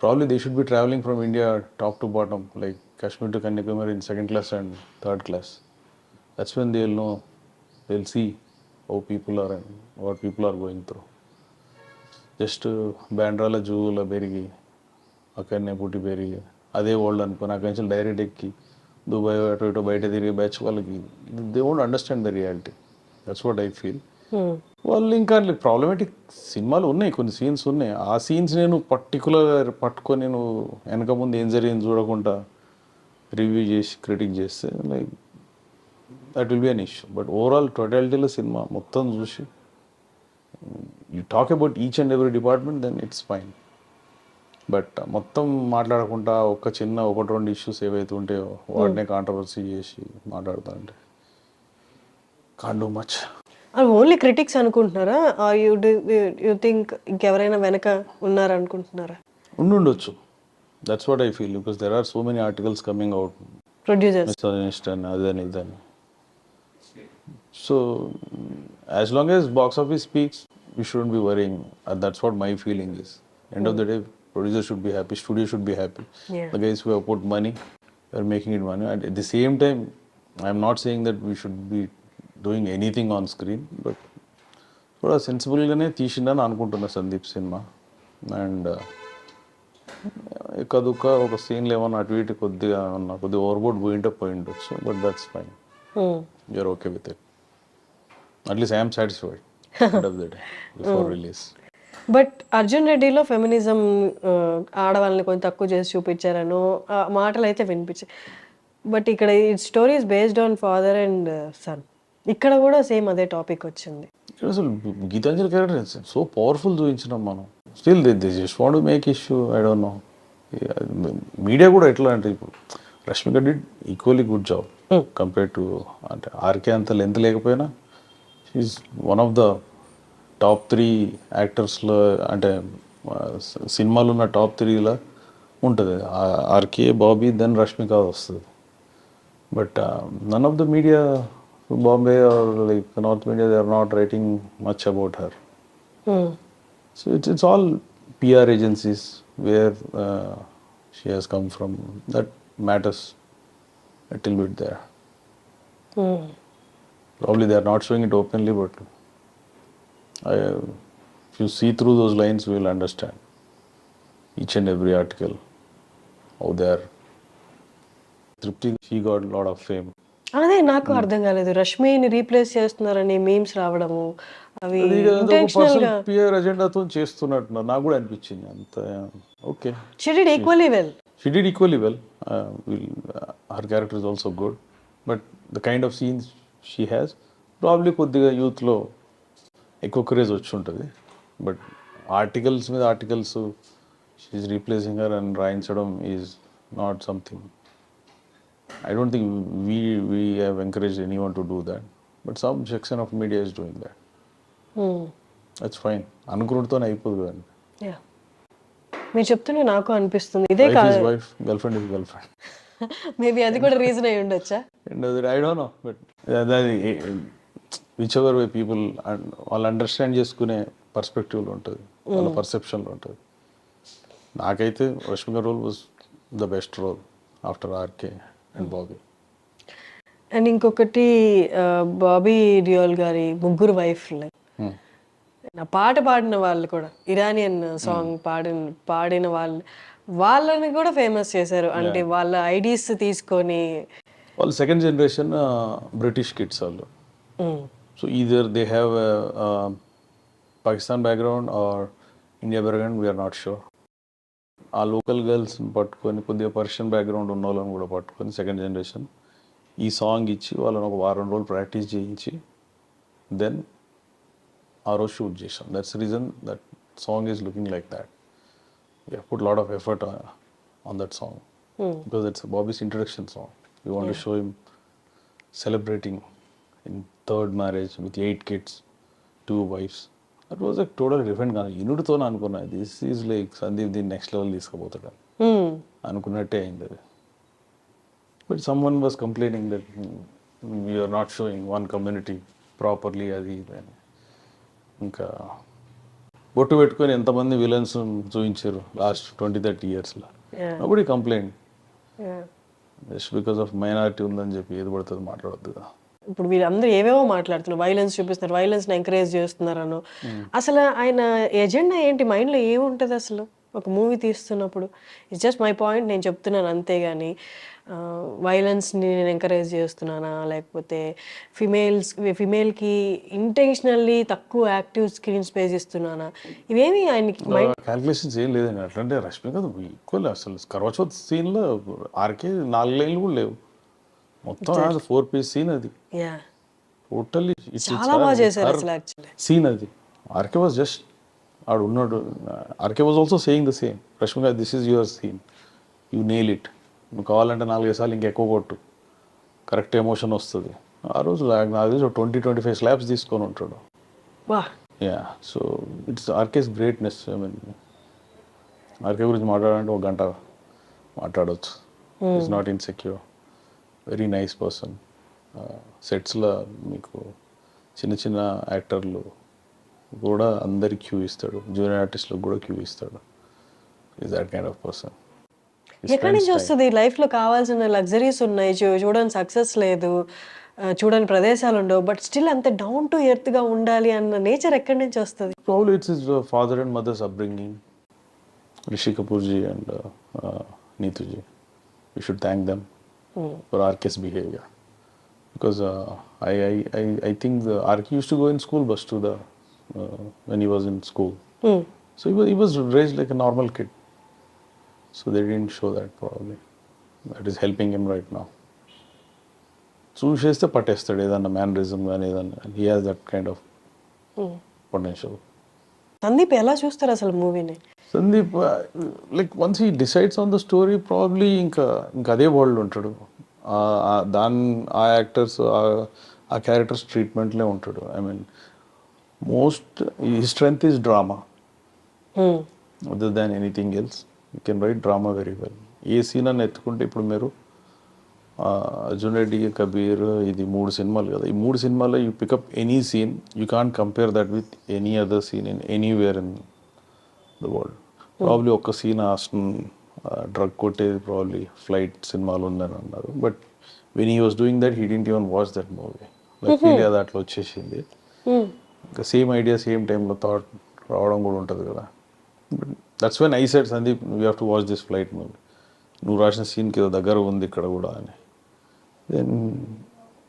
probably they should be traveling from India top to bottom, like Kashmir to Kanyakumari in 2nd class and 3rd class. That's when they'll know, they'll see how people are and what people are going through. Just Bandrala జూలో పెరిగి అక్కడనే పుట్టి పెరిగి అదే world అనుకుని అక్కడి నుంచి direct ఎక్కి దుబాయ్ అటు ఇటు బయట తిరిగి బ్యాచ్ వాళ్ళకి they won't understand the reality. That's what I feel. వాళ్ళు ఇంకా ప్రాబ్లమేటిక్ సినిమాలు ఉన్నాయి, కొన్ని సీన్స్ ఉన్నాయి. ఆ సీన్స్ నేను పర్టికులర్గా పట్టుకొని నువ్వు వెనక ముందు ఏం జరిగింది చూడకుండా రివ్యూ చేసి క్రిటిక్ చేస్తే like that will be an issue. But overall టోటాలిటీలో సినిమా మొత్తం చూసి you talk about each and every department then it's fine. But మొత్తం మాట్లాడకుండా ఒకటి రెండు ఇష్యూస్ ఏవైతే ఉంటాయో వాటినే కాంట్రవర్సీ చేసి మాట్లాడుతూ ఉంటే కాంట్ డూ మచ్. అది ఓన్లీ క్రిటిక్స్ అనుకుంటున్నారా? యూ థింక్ ఇంకెవరైనా వెనక ఉన్నారనుకుంటున్నారా? ఉండొచ్చు. That's what I feel because there are so many articles coming out producers misogynist అని అదని ఇదని. So as long as box office speaks we shouldn't be worrying. That's what my feeling is. End of the day, producer should be happy, studio should be happy. Yeah. The guys who have put money are making it money. And at the same time, I'm not saying that we should be doing anything on screen, but కూడా సెన్సిబుల్గానే తీసిండని అనుకుంటున్నా Sandeep cinema. And ఎక్కదుక్క ఒక సీన్లు ఏమన్నా అటు ఇటు కొద్దిగా overboard పోయిండొచ్చు, but that's fine. You're okay with it. At least I'm satisfied end of the day before release. But Arjun రెడ్డిలో ఫెమినిజం ఆడవాళ్ళని కొంచెం తక్కువ చేసి చూపించారను మాటలు అయితే వినిపించాయి. బట్ ఇక్కడ ఈ story is based on father and son. ఇక్కడ కూడా సేమ్ అదే టాపిక్ వచ్చింది. అసలు గీతాంజలి క్యారెక్టర్ సో పవర్ఫుల్ చూపించినాం మనం. Still they just want to make issue. I don't know media కూడా ఎట్లా అంటే ఇప్పుడు Rashmika did equally good job compare to అంటే ఆర్కే అంత లెంత్ లేకపోయినా she's one of the top 3 యాక్టర్స్లో అంటే సినిమాలో ఉన్న టాప్ 3లో ఉంటుంది. ఆర్కే, బాబీ, దెన్ రష్మిక వస్తుంది. But none of the media Bombay or like north media they are not writing much about her. So it's all PR agencies where she has come from that matters a little bit there. Probably they are not showing it openly, but if you see through those lines, you will understand each and every article how they are. Tripti, she got a lot of fame. అదే నాకు అర్థం కాలేదు. రష్మిని replace చేస్తున్నారని memes రావడము అవి intentional గా PR అజెండాతో చేస్తున్నట్టున్నారు నాకు కూడా అనిపించింది. అంత okay. She did equally well. She did equally well. Her character is also good, but the kind of scenes she has probably కొద్దిగా యూత్లో ఎక్కువ క్రేజ్ వచ్చి ఉంటుంది. బట్ ఆర్టికల్స్ మీద articles she's replacing her and రాయించడం is not something. I don't think we have encouraged anyone to do that, but some section of media is doing that. That's fine. అనుకున్నతోనే అయిపోదు కదండి. Yeah మీరు చెప్తుంటే నాకు అనిపిస్తుంది ఇదే Wife is wife, girlfriend is girlfriend. Maybe అది కూడా reason అయి ఉండొచ్చా? I don't know, but whichever way people వాళ్ళు అండర్స్టాండ్ చేసుకునే పర్స్పెక్టివ్లో ఉంటుంది, వాళ్ళ పర్సెప్షన్లో ఉంటుంది. నాకైతే Rashmika role was the best role after RK and Bobby. And ఇంకొకటి బాబీ డియోల్ గారి ముగ్గురు వైఫ్ నా పాట పాడిన వాళ్ళు కూడా ఇరానియన్ సాంగ్ పాడిన వాళ్ళని కూడా ఫేమస్ చేశారు. అంటే వాళ్ళ ఐడీస్ తీసుకొని వాళ్ళు సెకండ్ జనరేషన్ బ్రిటిష్ కిడ్స్ వాళ్ళు. So either they have Pakistan background or India background, we are not sure. ఆ లోకల్ గర్ల్స్ని పట్టుకొని కొద్దిగా పర్షియన్ బ్యాక్గ్రౌండ్ ఉన్న వాళ్ళని కూడా పట్టుకొని సెకండ్ జనరేషన్ ఈ సాంగ్ ఇచ్చి వాళ్ళని ఒక వారం రోజులు ప్రాక్టీస్ చేయించి దెన్ ఆ రోజు షూట్ చేసాం. That's reason that song is looking like that. We put lot of effort on that song because it's Bobby's introduction song. We want to show him celebrating in third marriage with 8 kids, 2 wives. That was like total different. కానీ ఇనుడితో అనుకున్నా this is like Sandeep దీన్ని next level తీసుకుపోతాడు అనుకున్నట్టే అయింది అది. But someone was complaining that we're not showing one community properly అది ఇది అని. ఇంకా బొట్టు పెట్టుకొని ఎంతమంది విలన్స్ చూపించారు లాస్ట్ 20-30 yearsలో. Nobody complaint. Just because of minority ఉందని చెప్పి ఏది పడుతుంది మాట్లాడద్దు కదా. ఇప్పుడు వీళ్ళందరూ ఏవేవో మాట్లాడుతున్నారు, వైలెన్స్ చూపిస్తున్నారు, వైలెన్స్ని ఎంకరేజ్ చేస్తున్నారను. అసలు ఆయన ఎజెండా ఏంటి, మైండ్లో ఏముంటుంది అసలు ఒక మూవీ తీస్తున్నప్పుడు? ఇట్స్ జస్ట్ మై పాయింట్, నేను చెప్తున్నాను. వైలెన్స్ని నేను ఎంకరేజ్ చేస్తున్నానా, లేకపోతే ఫిమేల్కి ఇంటెన్షనల్లీ తక్కువ యాక్టివ్ స్క్రీన్ స్పేస్ ఇస్తున్నానా? ఇవేమి ఆయనకి క్యాల్కులేషన్స్ ఏం లేదండి. అట్లంటే రష్మిక ఈక్వల్. అసలు కర్వచౌత్ సీన్లో ఆర్కే 4 లైన్లు కూడా లేవు. మొత్తం 4 piece సీన్ అది. టోటల్లీ చాలా బాగా చేశారు అసలు యాక్చువల్లీ సీన్ అది. ఆర్కే వాజ్ జస్ట్ ఆడు ఉన్నాడు. RK was also saying the same, Rashmika this is your scene, you nail it, నువ్వు కావాలంటే 4-5 సార్లు ఇంకెక్కువ కొట్టు, కరెక్ట్ ఎమోషన్ వస్తుంది. ఆ రోజు నాకు తెలిసి 20-25 స్లాబ్స్ తీసుకొని ఉంటాడు. వా yeah, so it's RK's greatness. I mean RK గురించి మాట్లాడాలంటే 1 గంట మాట్లాడవచ్చు. Is not insecure, very nice person. సెట్స్లో మీకు చిన్న చిన్న యాక్టర్లు కూడా అందరికి క్యూ ఇస్తాడు, జూనియర్ ఆర్టిస్ట్లకు కూడా క్యూ ఇస్తాడు. Is that kind of person. ఎక్కడి నుంచి వస్తుంది లైఫ్లో కావాల్సిన లగ్జరీస్ ఉన్నాయి, చూడని సక్సెస్ లేదు, చూడని ప్రదేశాలు ఉండవు, బట్ స్టిల్ అంత డౌన్ టు ఎర్త్గా ఉండాలి అన్న నేచర్ ఎక్కడి నుంచి వస్తుంది? Probably it's his father and mother's upbringing, Rishi Kapoorji and Neetuji. We should thank them for RK's behavior. Because I think the RK used to go in school bus to the when he was in school. So he was raised like a normal kid. So they didn't show that probably. That is helping him right now. చూసేస్తే పట్టేస్తాడు ఏదన్నా mannerism కానీ ఏదన్నా. He has that kind of potential. Sandeep ఎలా చూస్తారు అసలు మూవీని? Sandeep like once he decides on the story probably ఇంకా అదే world ఉంటాడు. ఆ యాక్టర్స్ ఆ క్యారెక్టర్స్ ట్రీట్మెంట్లే ఉంటాడు. I mean most he strength is drama other than anything else. You can write drama very well. ఏ సీన్ అని ఎత్తుకుంటే ఇప్పుడు మీరు అర్జున్ రెడ్డి, కబీర్, ఇది 3 సినిమాలు కదా. ఈ 3 సినిమాల్లో you pick up any scene, you can't compare that with any other scene in anywhere in the world. Probably ఒక్క సీన్ డ్రగ్ కొట్టేది ప్రాబ్లీ ఫ్లైట్ సినిమాలు ఉందని అన్నారు. But when he was doing that he didn't even watch that movie. Like feel అది అట్లా వచ్చేసింది. ఇంకా same idea same టైంలో థాట్ రావడం కూడా ఉంటుంది కదా. But that's when I said Sandeep you have to watch this flight movie, నువ్వు రాసిన సీన్కి ఏదో దగ్గర ఉంది ఇక్కడ కూడా అని. దెన్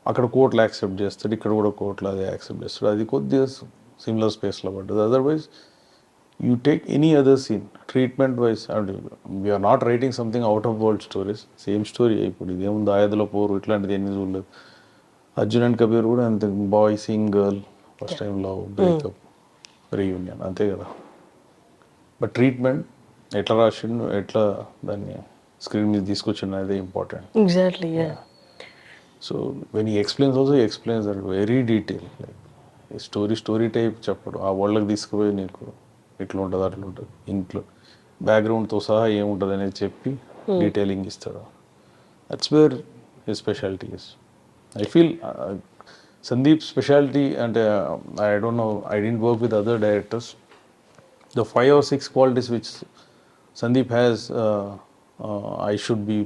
అక్కడ కోర్టులు యాక్సెప్ట్ చేస్తాడు, ఇక్కడ కూడా కోర్టులు అది యాక్సెప్ట్ చేస్తాడు. అది కొద్దిగా సిమిలర్ స్పేస్లో పడ్డది. Otherwise you take any other scene treatment wise and we are not writing something out of world stories. Same story. ఇప్పుడు ఇదేముంది ఆయుధలో పోరు ఇట్లాంటిది ఎన్ని చూడలేదు. అర్జున్ అండ్ కబీర్ కూడా అంతే, boy seeing girl, first time love, breakup, reunion, అంతే కదా. బట్ ట్రీట్మెంట్ ఎట్లా రాసిండు, ఎట్లా దాన్ని స్క్రీన్ మీద తీసుకొచ్చిండు అనేది ఇంపార్టెంట్. ఎగ్జాక్ట్లీ. సో వెన్ ఈ explains also explains that very detail. Like story type చెప్పడు, ఆ వరల్డ్కి తీసుకుపోయి నీకు ఇట్లా ఉంటుంది అట్లా ఉంటుంది, ఇంట్లో బ్యాక్గ్రౌండ్తో సహా ఏముంటుంది అనేది చెప్పి డీటెయిలింగ్ ఇస్తాడు. That's where his speciality is. I feel Sandeep speciality అంటే I don't know, I didn't work with other directors. The 5 or 6 qualities which Sandeep has, I should be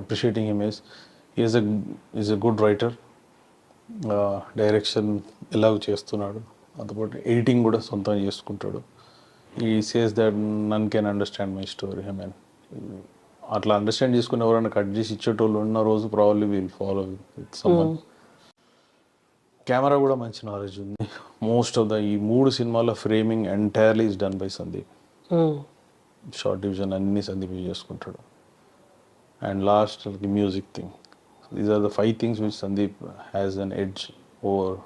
appreciating him is he is a good writer, direction ఎలాగ చేస్తున్నాడు, అంతపాటు editing కూడా సొంతంగా చేసుకుంటాడు. He says that none can understand my story. I mean అట్లా understand చేసుకుని ఎవరైనా cut చేసి ఇచ్చేటోళ్ళు ఉన్న రోజు probably will follow with someone. Camera కూడా మంచి నాలెడ్జ్ ఉంది. మోస్ట్ ఆఫ్ ద ఈ 3 సినిమాల framing entirely is done by Sandeep. Shot division అన్ని సందీప్ చేసుకుంటాడు. And last the music thing. These are the 5 things which Sandeep has an edge over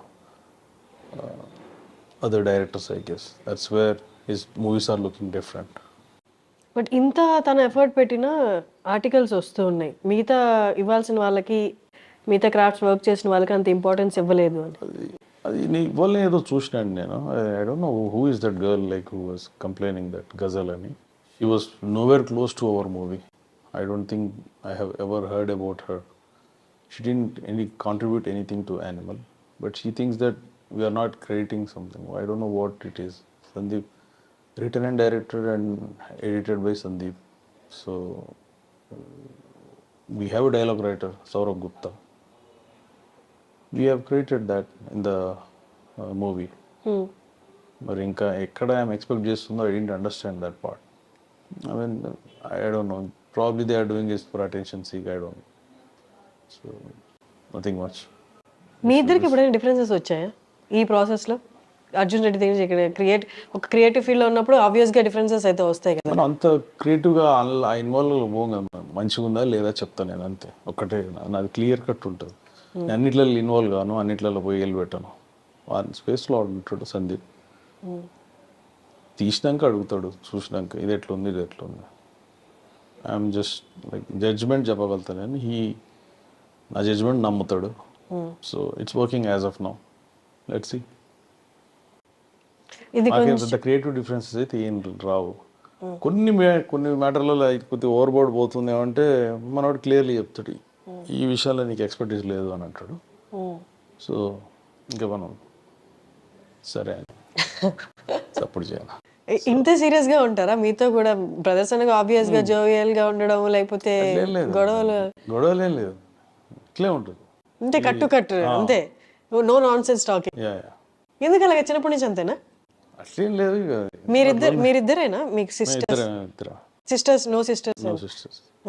other directors I guess. That's where his movies are looking different. But ఇంత తన effort పెట్టిన articles వస్తూ ఉన్నాయి, మిగతా ఇవ్వాల్సిన వాళ్ళకి, మిగతా క్రాఫ్ట్స్ వర్క్ చేసిన వాళ్ళకి అంత ఇంపార్టెన్స్ ఇవ్వలేదు అని. అది నీ ఇవ్వాలని ఏదో చూసినాను నేను. I don't know who is that girl like who was complaining that Ghazal అని. She was nowhere close to our movie. I don't think I have ever heard about her. She didn't contribute anything to Animal, but she thinks that we're not creating something. I don't know what it is. Sandeep written and directed and edited by Sandeep. So we have a dialogue writer, Saurabh Gupta. We have created that in the movie. But inka ekkada I am expect chestundo, I didn't understand that part. I mean, I don't know, probably they are doing this for attention seek, I don't know. So nothing much. మీ ఇద్దరికి ఎప్పుడైనా differences వచ్చాయా ఈ ప్రాసెస్లో? అర్జున్ రెడ్డి దగ్గర ఇక్కడ ఒక creative ఫీల్డ్లో ఉన్నప్పుడు ఆబ్వియస్గా డిఫరెన్సెస్ అయితే వస్తాయి కదా. మనం అంత క్రియేటివ్గా ఆ ఇన్వాల్వ్ పోగా మంచిగా ఉందా లేదా చెప్తాను నేను, అంతే. ఒక్కటే నాది క్లియర్ కట్ ఉంటుంది. నేను అన్నిట్లలో ఇన్వాల్వ్ గాను, అన్నిట్లలో పోయి వెళ్ళి పెట్టాను. ఆ స్పేస్లో ఉంటాడు సందీప్. తీసినాక అడుగుతాడు, చూసినాక ఇది ఎట్లుంది ఇది ఎట్లుంది. ఐఎమ్ జస్ట్ లైక్ జడ్జ్మెంట్ చెప్పగలుగుతాను కానీ నా జడ్జ్మెంట్ నమ్ముతాడు. So it's working as of now. Let's see. ఇది నాకేం పెద్ద క్రియేటివ్ డిఫరెన్సెస్ అయితే ఏం రావు. కొన్ని మ్యాటర్లలో కొద్దిగా ఓవర్బోర్డ్ పోతుంది అంటే మనోడు క్లియర్లీ చెప్తాడు, ఈ విషయాల్లో నీకు ఎక్స్పర్టీస్ లేదు అని అంటాడు. సో ఇంకా మనం సరే అని సపోర్ట్ చేయాలి. ఇంత సీరియస్ గా ఉంటారా మీతో కూడా? బ్రదర్స్ అనగా ఆబ్వియస్ గా జోవియల్ గా ఉండడం, లేకపోతే గొడవలేం లేదు, ఇట్లే ఉంటుంది. అంటే కట్టు అంతే, నో నాన్ సెన్స్ టాకింగ్. ఎందుకు అలాగే? చిన్నప్పటి నుంచి అంతేనా? అట్లేం లేదు. మీరిద్దరేనా మీకు sisters? No sisters.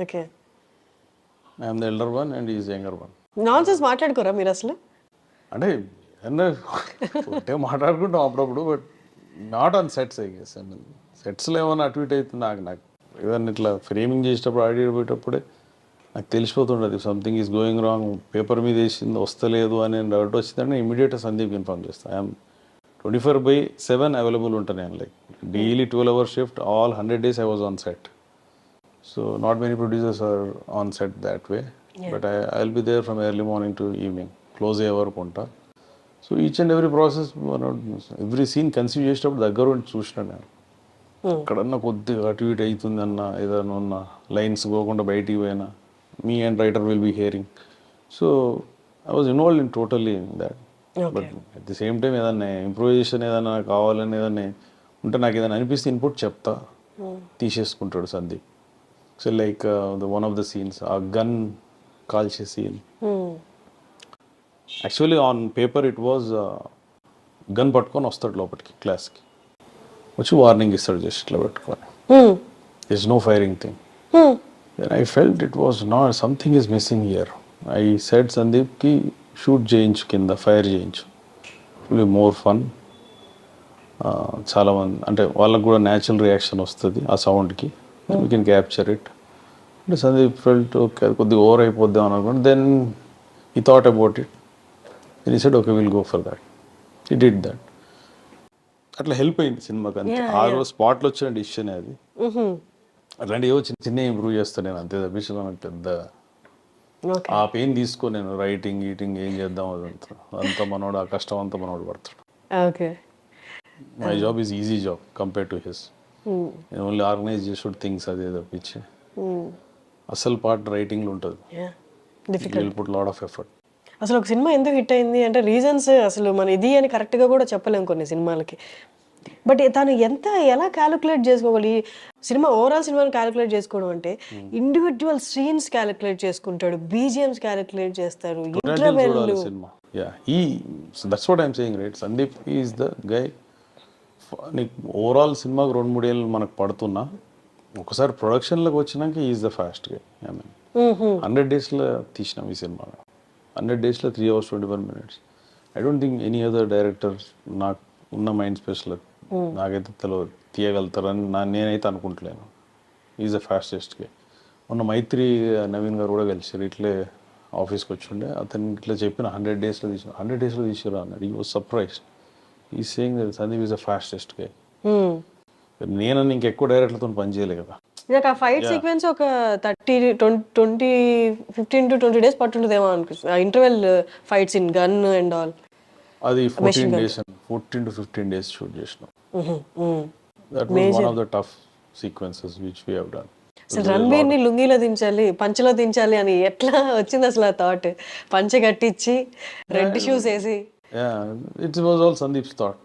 Okay. I'm the elder one and is younger one. Nonsense మాట్లాడుకోరా మీరు అసలు? అంటే అంటే మాట్లాడుకుంటాం అప్పుడప్పుడు, but not on sets. I guess సెట్స్లో ఏమైనా అటు ఇటు అవుతుంది. నాకు ఏదన్నా ఇట్లా ఫ్రేమింగ్ చేసేటప్పుడు ఆడియో పోయేటప్పుడే నాకు తెలిసిపోతుండదు something is going wrong. Paper మీద వేసింది వస్తలేదు అని డౌట్ వచ్చిందంటే ఇమీడియట్గా సందీప్కి ఇన్ఫార్మ్ చేస్తాను. ఐఎమ్ 24/7 అవైలబుల్ ఉంటాను నేను. Like daily 12 hours shift, all 100 days I was on set. So not many producers are on set that way. But I'll be there from early morning to evening. Close hour konta. So each and every process, every scene conceive చేసేటప్పుడు దగ్గర ఉండి చూసినాను నేను. ఎక్కడన్నా కొద్దిగా అటు ఇటు అవుతుందన్న, ఏదైనా ఉన్న లైన్స్ పోకుండా బయటికి పోయినా me and writer will be hearing. So I was involved in totally in that. But at the same time ఏదన్నా ఇంప్రూవైజేషన్ ఏదైనా కావాలని ఏదన్నా ఉంటే నాకు ఏదైనా అనిపిస్తే ఇన్పుట్ చెప్తా, తీసేసుకుంటాడు Sandeep. So like the one of the scenes, ఆ గన్ కాల్చే scene, actually on paper it was gun పట్టుకొని వస్తాడు లోపలికి క్లాస్కి, వచ్చి వార్నింగ్ ఇస్తాడు జస్ట్ ఇట్లా పెట్టుకొని, it's no firing thing. Then I felt it was not, something is missing here. I said Sandeep ki shoot చేయించు కింద, ఫైర్ చేయించు, విల్ బి మోర్ ఫన్. చాలా మంది అంటే వాళ్ళకు కూడా న్యాచురల్ రియాక్షన్ వస్తుంది ఆ సౌండ్కి, వీ కెన్ క్యాప్చర్ ఇట్. అంటే సందీప్ ఫెల్ట్ ఓకే అది కొద్దిగా ఓవర్ అయిపోద్దాం అని అనుకోండి. దెన్ ఈ థాట్ అబౌట్ ఇట్, దెన్ ఈ said okay will go for that. ఈ డిడ్ దట్. అట్లా హెల్ప్ అయింది సినిమాకి అంతే. ఆ రోజు స్పాట్లో వచ్చిన డిసిషన్ అది. అట్లాంటి ఏవో చిన్న ఇంప్రూవ్ చేస్తాను నేను అంతే తప్పించి నాకు పెద్ద ఆ పెయిన్ తీసుకో నేను రైటింగ్ ఈటింగ్ ఏం చేద్దాం అదంతా మనోడు, ఆ కష్టం అంతా మనోడు పడతాడు. Okay. My job is easy job compare to his. నేను ఓన్లీ ఆర్గనైజ్ చేసుడు థింగ్స్ అదే తప్పించి అసలు పార్ట్ రైటింగ్లో ఉంటుంది. Will put lot of effort. అసలు ఒక సినిమా ఎందుకు హిట్ అయింది అంటే రీజన్స్ అసలు మన ఇది అని కరెక్ట్గా కూడా చెప్పలేము కొన్ని సినిమాలకి. బట్ తను ఎలా క్యాలిక్యులేట్ చేసుకోవాలి సినిమా, ఓవరాల్ సినిమాని క్యాలిక్యులేట్ చేసుకోవడం అంటే ఇండివిజువల్ సీన్స్ క్యాలిక్యులేట్ చేసుకుంటాడు, బీజిఎమ్స్ క్యాలిక్యులేట్ చేస్తారు, interval. That's what I'm saying right. Sandeep is the guy. నీకు ఓవరాల్ సినిమాకి 2-3 ఏళ్ళు మనకు పడుతున్నా, ఒకసారి ప్రొడక్షన్లోకి వచ్చినాక is the fast guy. I mean 100 daysలో తీసినాం ఈ cinema. 100 daysలో 3 hours 21 minutes. I don't think any other director నాకు ఉన్న మైండ్ స్పేస్లో నాకైతే తెలియదు తీయగలుగుతారని నేనైతే అనుకుంటలేను. Is the ఫాస్టెస్ట్గా. మొన్న మైత్రి నవీన్ గారు కూడా కలిసారు, ఇట్లే ఆఫీస్కి వచ్చి ఉండే, అతను ఇట్లా చెప్పిన 100 daysలో తీసారు అన్నాడు. ఈ వాజ్ సర్ప్రైజ్. ఈ సేయింగ్ సందీప్ ఈజ్ ద ఫాస్టెస్ట్గా. నేనని ఇంకెక్కువ డైరెక్టర్లతో పని చేయలే కదా. నాకు ఆ ఫైట్ సీక్వెన్స్ ఒక 15 to 20 days పట్టుంటుందేమో అనిపిస్తుంది. ఆ interval fights in gun and all అది 14 to 15 days షూట్ చేసినాం. That was one of the tough sequences which we have done. అసలు రణబీర్ ని లుంగిలో దించాలి, పంచలో దించాలి అని ఎట్లా వచ్చింది అసలు ఆ థాట్? పంచ కట్టించి రెడ్ షూస్ వేసి. It was all Sandeep's thought.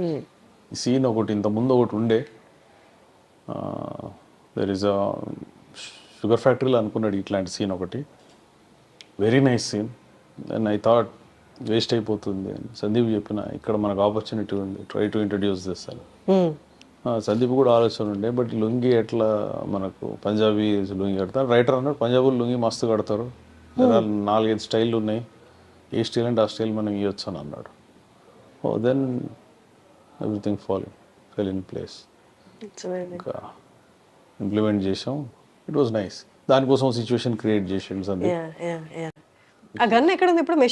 ఈ సీన్ ఒకటి ఇంతకుముందు ఒకటి ఉండే, దెర్ ఇస్ అ షుగర్ ఫ్యాక్టరీలో అనుకున్నాడు ఇట్లాంటి సీన్ ఒకటి, very nice scene. Then I thought waste అయిపోతుంది అని సందీప్ చెప్పిన, ఇక్కడ మనకు ఆపర్చునిటీ ఉంది, ట్రై టు ఇంట్రడ్యూస్ దిస్ అని. సందీప్ కూడా ఆలోచన ఉండే, బట్ లుంగి ఎట్లా మనకు పంజాబీ లుంగి కడతారు, రైటర్ అన్నాడు పంజాబీ లుంగి మస్తు కడతారు, 4-5 స్టైళ్ళు ఉన్నాయి, ఏ స్టైల్ అంటే ఆ స్టైల్ మనం ఇవ్వచ్చు అని అన్నాడు. Oh then everything fell in place. ఇంకా ఇంప్లిమెంట్ చేసాం, ఇట్ వాజ్ నైస్. దానికోసం సిచ్యువేషన్ క్రియేట్ చేసాం సందీప్. ఆ గన్ ఎక్కడ ఉంది ఇప్పుడు?